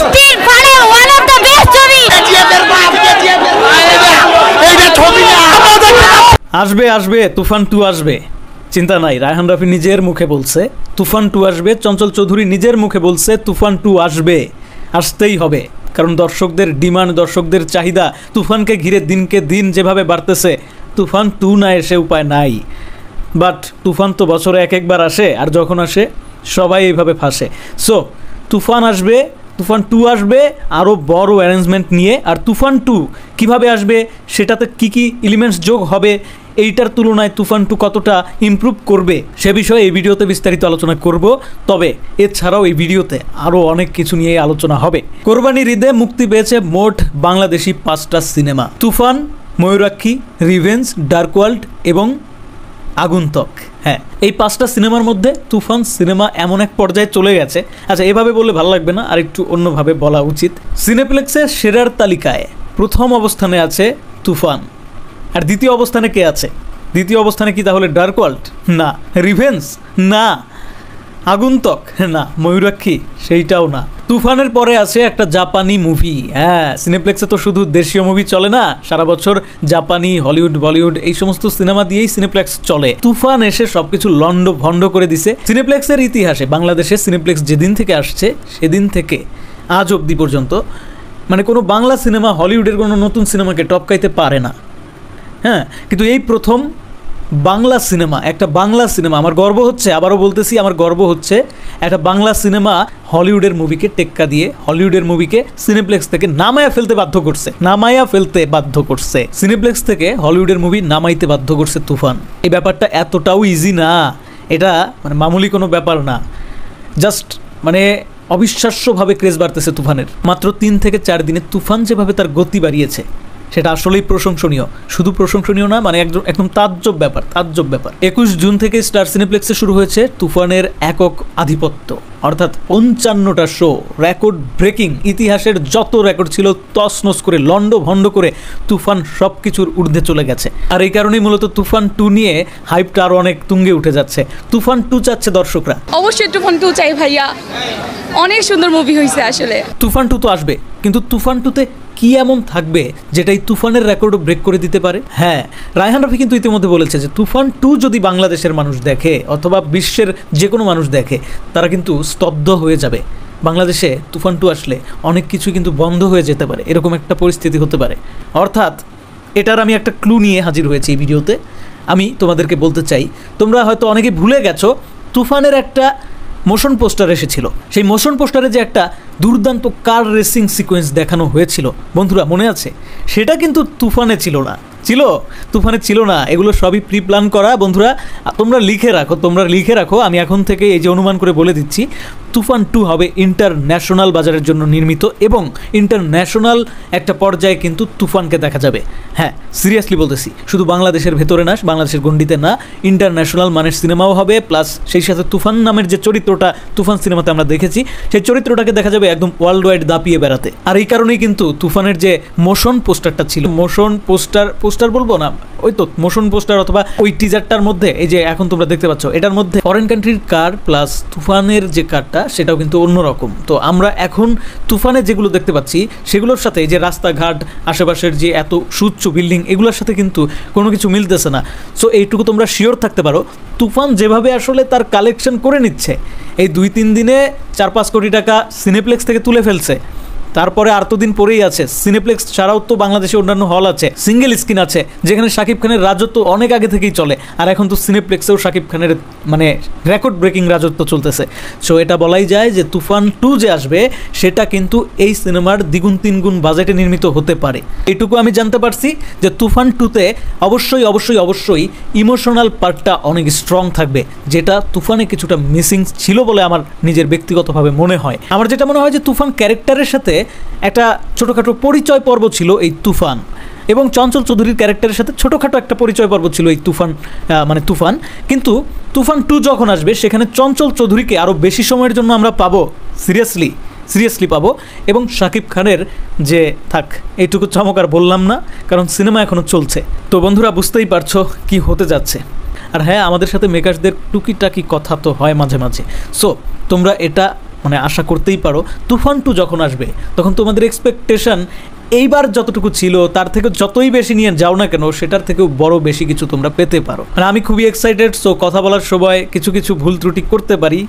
ইন্ডাস্ট্রির মানে one of the best ছবি। আসবে আসবে তুফান 2 আসবে, চিন্তা নাই। রায়হান রাফি নিজের মুখে বলছে তুফান 2 আসবে, চঞ্চল চৌধুরী নিজের মুখে বলছে তুফান 2 আসবে, আসতেই হবে। কারণ দর্শকদের ডিমান্ড, দর্শকদের চাহিদা তুফানকে ঘিরে দিনকে দিন যেভাবে বাড়তেছে, তুফান 2 না এসে উপায় নাই। বাট তুফান তো বছরে একবার আসে, আর যখন আসে সবাই এইভাবে ফাঁসে। সো তুফান আসবে, তুফান 2 আসবে আরও বড় অ্যারেঞ্জমেন্ট নিয়ে। আর তুফান 2 কিভাবে আসবে, সেটাতে কি কি এলিমেন্টস যোগ হবে, এইটার তুলনায় তুফান 2 কতটা ইমপ্রুভ করবে, সে বিষয়ে এই ভিডিওতে বিস্তারিত আলোচনা করব। তবে এছাড়াও এই ভিডিওতে আরও অনেক কিছু নিয়ে আলোচনা হবে। কোরবানির ঈদে মুক্তি পেয়েছে মোট বাংলাদেশি 5টা সিনেমা: তুফান, ময়ূরাক্ষী, রিভেঞ্জ, ডার্ক ওয়ার্ল্ড এবং আগন্তুক। হ্যাঁ, এই 5টা সিনেমার মধ্যে তুফান সিনেমা এমন এক পর্যায়ে চলে গেছে, আচ্ছা এভাবে বললে ভালো লাগবে না, আর একটু অন্যভাবে বলা উচিত। সিনেপ্লেক্সের সেরার তালিকায় প্রথম অবস্থানে আছে তুফান। আর দ্বিতীয় অবস্থানে কে আছে? দ্বিতীয় অবস্থানে কি তাহলে ডার্ক ওয়ার্ল্ড? না। রিভেঞ্জ? না। আগন্তুক? না। ময়ূরাক্ষী? সেইটাও না। তুফানের পরে আছে একটা জাপানি মুভি। হ্যাঁ, সিনেপ্লেক্সে তো শুধু দেশীয় মুভি চলে না, সারা বছর জাপানি, হলিউড, বলিউড এই সমস্ত সিনেমা দিয়েই সিনেপ্লেক্স চলে। তুফান এসে সবকিছু লন্ড ভন্ড করে দিছে। সিনেপ্লেক্সের ইতিহাসে বাংলাদেশে সিনেপ্লেক্স যেদিন থেকে আসছে সেদিন থেকে আজ অবধি পর্যন্ত মানে কোনো বাংলা সিনেমা হলিউডের কোনো নতুন সিনেমাকে টপকাইতে পারে না। হ্যাঁ, কিন্তু এই প্রথম বাংলা সিনেমা, একটা বাংলা সিনেমা, আমার গর্ব হচ্ছে, আবারও বলতেছি আমার গর্ব হচ্ছে, একটা বাংলা সিনেমা হলিউডের মুভিকে টেক্কা দিয়ে হলিউডের মুভিকে সিনেপ্লেক্স থেকে নামায়া ফেলতে বাধ্য করছে। সিনেপ্লেক্স থেকে হলিউডের মুভি নামাইতে বাধ্য করছে তুফান। এই ব্যাপারটা এতটাও ইজি না, এটা মানে মামুলি কোনো ব্যাপার না। জাস্ট মানে অবিশ্বাস্যভাবে ক্রেজ বাড়তেছে তুফানের। মাত্র 3 থেকে 4 দিনে তুফান যেভাবে তার গতি বাড়িয়েছে সেটা আসলেই প্রশংসনীয়। শুধু প্রশংসনীয় না, মানে একদম তাজ্জব ব্যাপার। 21 জুন থেকে স্টার সিনেপ্লেক্সে শুরু হয়েছে তুফানের একক আধিপত্য, অর্থাৎ 55টা শো, রেকর্ড ব্রেকিং। ইতিহাসের যত রেকর্ড ছিল তছনছ করে, লন্ড ভন্ড করে তুফান সব কিছুর ঊর্ধ্বে চলে গেছে। আর এই কারণেই মূলত তুফান 2 নিয়ে হাইপটা আরও অনেক তুঙ্গে উঠে যাচ্ছে। তুফান 2 চাচ্ছে দর্শকরা। অবশ্যই তুফান 2 চাই ভাইয়া, অনেক সুন্দর মুভি হয়েছে আসলে। তুফান 2 তো আসবে, কিন্তু তুফান 2তে কি এমন থাকবে যেটাই তুফানের রেকর্ডও ব্রেক করে দিতে পারে? হ্যাঁ, রায়হান রাফি কিন্তু ইতিমধ্যে বলেছে যে তুফান 2 যদি বাংলাদেশের মানুষ দেখে অথবা বিশ্বের যে কোনো মানুষ দেখে, তারা কিন্তু স্তব্ধ হয়ে যাবে। বাংলাদেশে তুফান 2 আসলে অনেক কিছু কিন্তু বন্ধ হয়ে যেতে পারে, এরকম একটা পরিস্থিতি হতে পারে। অর্থাৎ এটার আমি একটা ক্লু নিয়ে হাজির হয়েছি এই ভিডিওতে। আমি তোমাদেরকে বলতে চাই, তোমরা হয়তো অনেকে ভুলে গেছো তুফানের একটা মোশন পোস্টার এসেছিল। সেই মোশন পোস্টারে যে একটা দুর্দান্ত কার রেসিং সিকোয়েন্স দেখানো হয়েছিল, বন্ধুরা মনে আছে? সেটা কিন্তু তুফানে ছিল না। তুফানে ছিল না। এগুলো সবই প্রি প্ল্যান করা। বন্ধুরা তোমরা লিখে রাখো, আমি এখন থেকে এই যে অনুমান করে বলে দিচ্ছি, তুফান 2 হবে ইন্টারন্যাশনাল বাজারের জন্য নির্মিত এবং ইন্টারন্যাশনাল একটা পর্যায়ে কিন্তু তুফানকে দেখা যাবে। হ্যাঁ, সিরিয়াসলি বলতেছি, শুধু বাংলাদেশের ভেতরে না, বাংলাদেশের গণ্ডিতে না, ইন্টারন্যাশনাল মানের সিনেমাও হবে। প্লাস সেই সাথে তুফান নামের যে চরিত্রটা তুফান সিনেমাতে আমরা দেখেছি, সেই চরিত্রটাকে দেখা যাবে একদম ওয়ার্ল্ড ওয়াইড দাপিয়ে বেড়াতে। আর এই কারণেই কিন্তু তুফানের যে মোশন পোস্টারটা ছিল, মোশন পোস্টার বলবো না, ওই তো মোশন পোস্টার অথবা ওই টিজারটার মধ্যে এই যে এখন তোমরা দেখতে পাচ্ছ, এটার মধ্যে ফরেন কান্ট্রির কার প্লাস তুফানের যে কারটা সেটাও কিন্তু অন্যরকম। তো আমরা এখন তুফানে যেগুলো দেখতে পাচ্ছি সেগুলোর সাথে যে রাস্তাঘাট, আশেপাশের যে এত সুউচ্চ বিল্ডিং, এগুলোর সাথে কিন্তু কোনো কিছু মিলতেছে না। সো এইটুকু তোমরা শিওর থাকতে পারো, তুফান যেভাবে আসলে তার কালেকশন করে নিচ্ছে, এই 2-3 দিনে 4-5 কোটি টাকা সিনেপ্লেক্স থেকে তুলে ফেলছে। তারপরে আর তো দিন পরেই আছে সিনেপ্লেক্স ছাড়াও তো বাংলাদেশে অন্যান্য হল আছে, সিঙ্গেল স্ক্রিন আছে, যেখানে শাকিব খানের রাজত্ব অনেক আগে থেকেই চলে। আর এখন তো সিনেপ্লেক্সেও শাকিব খানের মানে রেকর্ড ব্রেকিং রাজত্ব চলতেছে। সো এটা বলাই যায় যে তুফান 2 যে আসবে সেটা কিন্তু এই সিনেমার দ্বিগুণ 3 গুণ বাজেটে নির্মিত হতে পারে। এইটুকু আমি জানতে পারছি যে তুফান 2তে অবশ্যই ইমোশনাল পার্টটা অনেক স্ট্রং থাকবে, যেটা তুফানে কিছুটা মিসিং ছিল বলে আমার নিজের ব্যক্তিগতভাবে মনে হয়। আমার যেটা মনে হয় যে তুফান ক্যারেক্টারের সাথে একটা ছোটোখাটো পরিচয় পর্ব ছিল এই তুফান, এবং চঞ্চল চৌধুরীর ক্যারেক্টারের সাথে ছোটোখাটো একটা পরিচয় পর্ব ছিল এই তুফান। কিন্তু তুফান 2 যখন আসবে সেখানে চঞ্চল চৌধুরীকে আরও বেশি সময়ের জন্য আমরা পাবো, সিরিয়াসলি পাবো। এবং শাকিব খানের যে এইটুকু চমক আর বললাম না, কারণ সিনেমা এখনও চলছে। তো বন্ধুরা বুঝতেই পারছো কি হতে যাচ্ছে। আর হ্যাঁ, আমাদের সাথে মেকার্সদের টুকিটাকি কথা তো হয় মাঝে মাঝে। সো তোমরা এটা মানে আশা করতেই পারো তুফান 2 যখন আসবে তখন তোমাদের এক্সপেকটেশন এইবার যতটুকু ছিল তার থেকে যতই বেশি নিয়ে যাও না কেন সেটার থেকেও বড় বেশি কিছু তোমরা পেতে পারো। মানে আমি খুবই এক্সাইটেড। সো কথা বলার সময় কিছু কিছু ভুল ত্রুটি করতে পারি,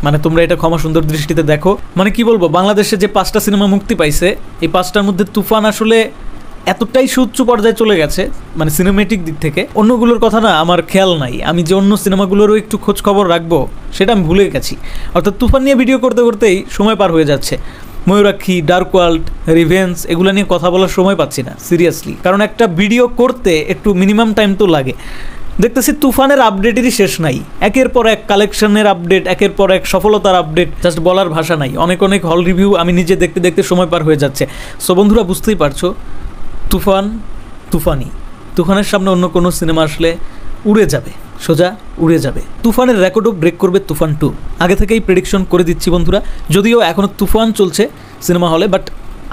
মানে তোমরা এটা ক্ষমা সুন্দর দৃষ্টিতে দেখো। মানে কি বলবো, বাংলাদেশে যে 5টা সিনেমা মুক্তি পাইছে এই 5টার মধ্যে তুফান আসলে এতটাই সুউচ্চ পর্যায়ে চলে গেছে মানে সিনেমেটিক দিক থেকে, অন্যগুলোর কথা না আমার খেয়াল নাই। আমি যে অন্য সিনেমাগুলোরও একটু খোঁজ খবর রাখবো সেটা আমি ভুলে গেছি। অর্থাৎ তুফান নিয়ে ভিডিও করতে করতেই সময় পার হয়ে যাচ্ছে। ময়ূরাক্ষী, ডার্ক ওয়ার্ল্ড, রিভেঞ্জ এগুলো নিয়ে কথা বলার সময় পাচ্ছি না সিরিয়াসলি, কারণ একটা ভিডিও করতে একটু মিনিমাম টাইম তো লাগে। দেখতেছি তুফানের আপডেটেরই শেষ নাই, একের পর এক কালেকশনের আপডেট, একের পর এক সফলতার আপডেট, জাস্ট বলার ভাষা নাই। অনেক অনেক হল রিভিউ আমি নিজে দেখতে দেখতে সময় পার হয়ে যাচ্ছে। সো বন্ধুরা বুঝতেই পারছো তুফান তুফানি, তুফানের সামনে অন্য কোনো সিনেমা আসলে উড়ে যাবে, সোজা উড়ে যাবে। তুফানের রেকর্ডও ব্রেক করবে তুফান 2, আগে থেকেই প্রেডিকশন করে দিচ্ছি বন্ধুরা। যদিও এখনও তুফান চলছে সিনেমা হলে, বাট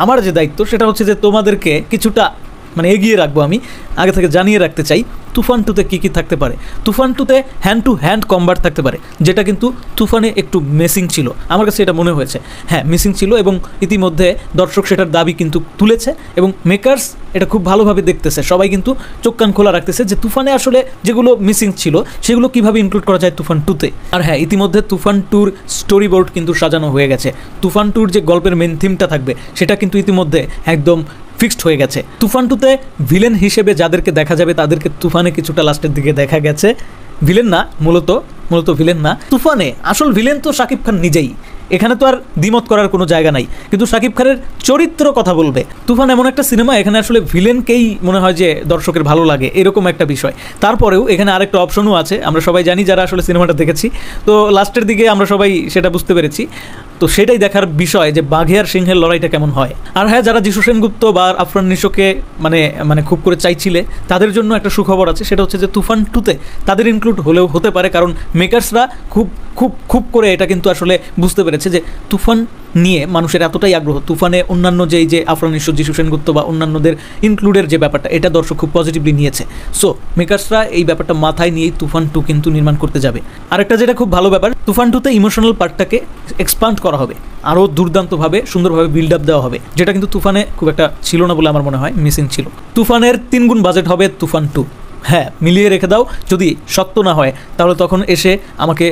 আমার যে দায়িত্ব সেটা হচ্ছে যে তোমাদেরকে কিছুটা মানে এগিয়ে রাখবো। আমি আগে থেকে জানিয়ে রাখতে চাই তুফান 2তে কী কী থাকতে পারে। তুফান 2তে হ্যান্ড টু হ্যান্ড কম্বাট থাকতে পারে, যেটা কিন্তু তুফানে একটু মিসিং ছিল, আমার কাছে এটা মনে হয়েছে। হ্যাঁ মিসিং ছিল, এবং ইতিমধ্যে দর্শক সেটার দাবি কিন্তু তুলেছে, এবং মেকার্স এটা খুব ভালোভাবে দেখতেছে। সবাই কিন্তু চোখ কান খোলা রাখতেছে যে তুফানে আসলে যেগুলো মিসিং ছিল সেগুলো কীভাবে ইনক্লুড করা যায় তুফান 2তে। আর হ্যাঁ ইতিমধ্যে তুফান 2র স্টোরি বোর্ড কিন্তু সাজানো হয়ে গেছে। তুফান 2র যে গল্পের মেন থিমটা থাকবে সেটা কিন্তু ইতিমধ্যে একদম ফিক্সড হয়ে গেছে। তুফান 2তে ভিলেন হিসেবে যাদেরকে দেখা যাবে তাদেরকে তুফানে কিছুটা লাস্টের দিকে দেখা গেছে। ভিলেন না, মূলত ভিলেন না, তুফানে আসল ভিলেন তো শাকিব খান নিজেই। এখানে তো আর দ্বিমত করার কোনো জায়গা নাই, কিন্তু শাকিব খানের চরিত্র কথা বলবে। তুফান এমন একটা সিনেমা এখানে আসলে ভিলেনকেই মনে হয় যে দর্শকের ভালো লাগে, এরকম একটা বিষয়। তারপরেও এখানে আরেকটা অপশনও আছে, আমরা সবাই জানি যারা আসলে সিনেমাটা দেখেছি। তো লাস্টের দিকে আমরা সবাই সেটা বুঝতে পেরেছি। তো সেটাই দেখার বিষয় যে বাঘে আর সিংহের লড়াইটা কেমন হয়। আর হ্যাঁ যারা যিশু সেনগুপ্ত বা আফরান নিশোকে মানে খুব করে চাইছিলে তাদের জন্য একটা সুখবর আছে, সেটা হচ্ছে যে তুফান 2তে তাদের ইনক্লুড হলেও হতে পারে, কারণ মেকার্সরা খুব করে এটা কিন্তু আসলে বুঝতে পেরেছে যে তুফান নিয়ে মানুষের এতটাই আগ্রহ। তুফানে অন্যান্য যে আফরান নিশো, যিশু সেনগুপ্ত বা অন্যান্যদের ইনক্লুডের যে ব্যাপারটা, এটা দর্শক খুব পজিটিভলি নিয়েছে। সো মেকার্সরা এই ব্যাপারটা মাথায় নিয়েই তুফান 2 কিন্তু নির্মাণ করতে যাবে। আরেকটা যেটা খুব ভালো ব্যাপার, তুফান 2তে ইমোশনাল পার্টটাকে এক্সপান্ড করা হবে, আরও দুর্দান্তভাবে সুন্দরভাবে বিল্ড আপ দেওয়া হবে, যেটা কিন্তু তুফানে খুব একটা ছিল না বলে আমার মনে হয়, মিসিং ছিল। তুফানের 3 গুণ বাজেট হবে তুফান 2। হ্যাঁ মিলিয়ে রেখে দাও, যদি সত্য না হয় তাহলে তখন এসে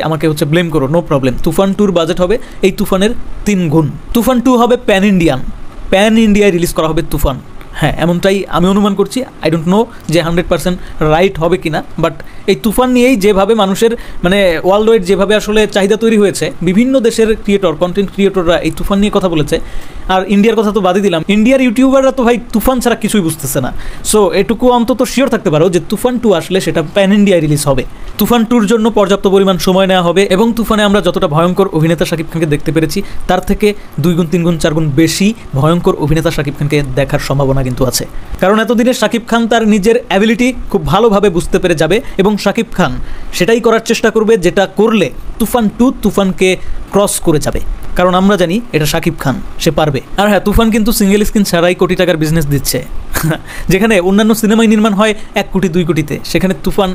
আমাকে হচ্ছে ব্লেম করো, নো প্রবলেম। তুফান 2র বাজেট হবে এই তুফানের 3 গুণ। তুফান 2 হবে প্যান ইন্ডিয়ায় রিলিজ করা হবে তুফান। হ্যাঁ এমনটাই আমি অনুমান করছি, আই ডোন্ট নো যে 100% রাইট হবে কিনা, বাট এই তুফান নিয়েই যেভাবে মানুষের মানে ওয়ার্ল্ড ওয়াইড যেভাবে আসলে চাহিদা তৈরি হয়েছে, বিভিন্ন দেশের কন্টেন্ট ক্রিয়েটররা এই তুফান নিয়ে কথা বলেছে। আর ইন্ডিয়ার কথা তো বাদই দিলাম, ইন্ডিয়ার ইউটিউবাররা তো ভাই তুফান ছাড়া কিছুই বুঝতেছে না। সো এটুকু অন্তত শিওর থাকতে পারো যে তুফান 2 আসলে সেটা প্যান ইন্ডিয়ায় রিলিজ হবে। তুফান 2র জন্য পর্যাপ্ত পরিমাণ সময় নেওয়া হবে, এবং তুফানে আমরা যতটা ভয়ঙ্কর অভিনেতা শাকিব খানকে দেখতে পেরেছি তার থেকে 2 গুণ 3 গুণ 4 গুণ বেশি ভয়ঙ্কর অভিনেতা শাকিব খানকে দেখার সম্ভাবনা কিন্তু আছে। কারণ এতদিনে শাকিব খান তার নিজের অ্যাবিলিটি খুব ভালোভাবে বুঝতে পেরে যাবে, এবং শাকিব খান সেটাই করার চেষ্টা করবে যেটা করলে তুফান 2 তুফানকে ক্রস করে যাবে। কারণ আমরা জানি এটা শাকিব খান, সে পারবে। আর হ্যাঁ তুফান কিন্তু সিঙ্গেল স্ক্রিন ছাড়াই কোটি টাকার বিজনেস দিচ্ছে। যেখানে অন্যান্য সিনেমায় নির্মাণ হয় 1 কোটি 2 কোটিতে, সেখানে তুফান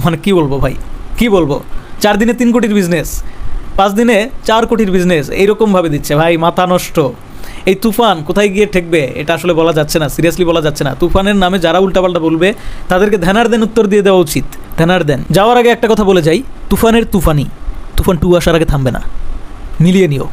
মানে কি বলবো ভাই, কি বলবো, 4 দিনে 3 কোটির বিজনেস, 5 দিনে 4 কোটির বিজনেস, এইরকমভাবে দিচ্ছে ভাই, মাথা নষ্ট। এই তুফান কোথায় গিয়ে ঠেকবে এটা আসলে বলা যাচ্ছে না, সিরিয়াসলি বলা যাচ্ছে না। তুফানের নামে যারা উল্টাপাল্টা বলবে তাদেরকে ধ্যানার উত্তর দিয়ে দেওয়া উচিত, ধ্যানার দেন। যাওয়ার আগে একটা কথা বলে যাই, তুফানের তুফানি, তুফান 2 আসার আগে থামবে না, মিলিয়ে নিও।